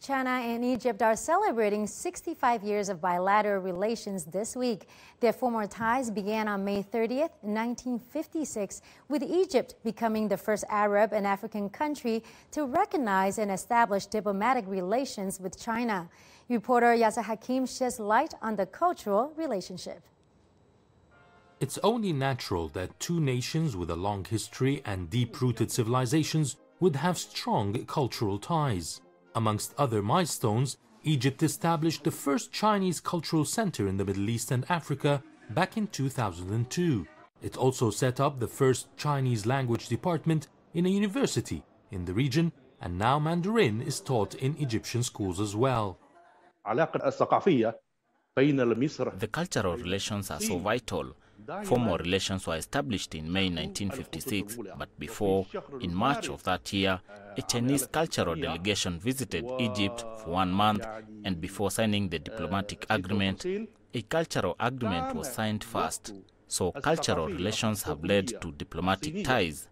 China and Egypt are celebrating 65 years of bilateral relations this week. Their former ties began on May 30th, 1956, with Egypt becoming the first Arab and African country to recognize and establish diplomatic relations with China. Reporter Yasser Hakim sheds light on the cultural relationship. It's only natural that two nations with a long history and deep-rooted civilizations would have strong cultural ties. Amongst other milestones, Egypt established the first Chinese cultural center in the Middle East and Africa back in 2002. It also set up the first Chinese language department in a university in the region, and now Mandarin is taught in Egyptian schools as well. The cultural relations are so vital. Formal relations were established in May 1956, but before, in March of that year, a Chinese cultural delegation visited Egypt for 1 month, and before signing the diplomatic agreement, a cultural agreement was signed first. So cultural relations have led to diplomatic ties.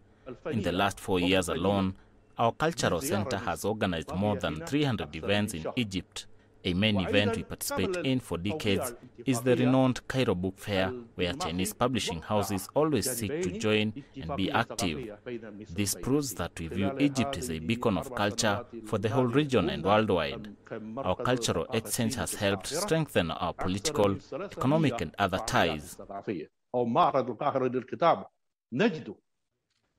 In the last 4 years alone, our cultural center has organized more than 300 events in Egypt. A main event we participate in for decades is the renowned Cairo Book Fair, where Chinese publishing houses always seek to join and be active. This proves that we view Egypt as a beacon of culture for the whole region and worldwide. Our cultural exchange has helped strengthen our political, economic and other ties.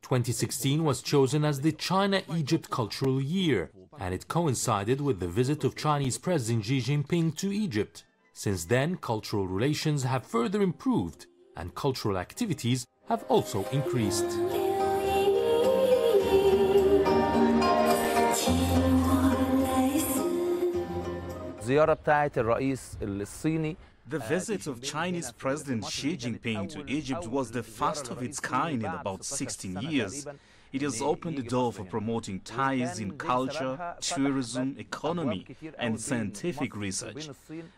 2016 was chosen as the China-Egypt Cultural Year, and it coincided with the visit of Chinese President Xi Jinping to Egypt. Since then, cultural relations have further improved, and cultural activities have also increased. The visit of Chinese President Xi Jinping to Egypt was the first of its kind in about 16 years. It has opened the door for promoting ties in culture, tourism, economy, and scientific research.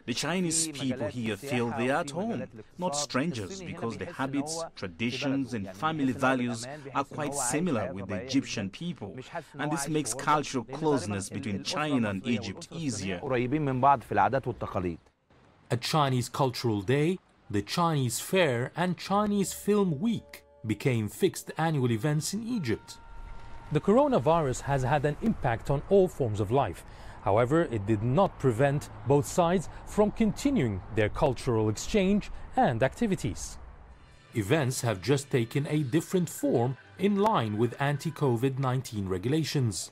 The Chinese people here feel they are at home, not strangers, because the habits, traditions, and family values are quite similar with the Egyptian people, and this makes cultural closeness between China and Egypt easier. A Chinese Cultural Day, the Chinese Fair, and Chinese Film Week became fixed annual events in Egypt. The coronavirus has had an impact on all forms of life. However, it did not prevent both sides from continuing their cultural exchange and activities. Events have just taken a different form in line with anti-COVID-19 regulations.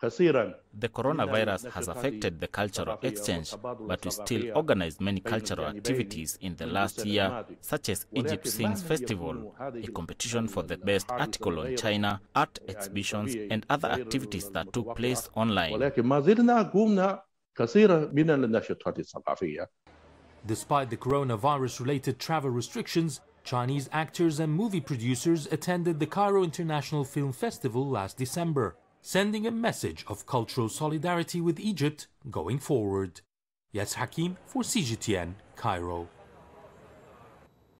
The coronavirus has affected the cultural exchange, but we still organized many cultural activities in the last year, such as Egypt Sings Festival, a competition for the best article on China, art exhibitions, and other activities that took place online. Despite the coronavirus-related travel restrictions, Chinese actors and movie producers attended the Cairo International Film Festival last December, sending a message of cultural solidarity with Egypt going forward. Yasser Hakim for CGTN, Cairo.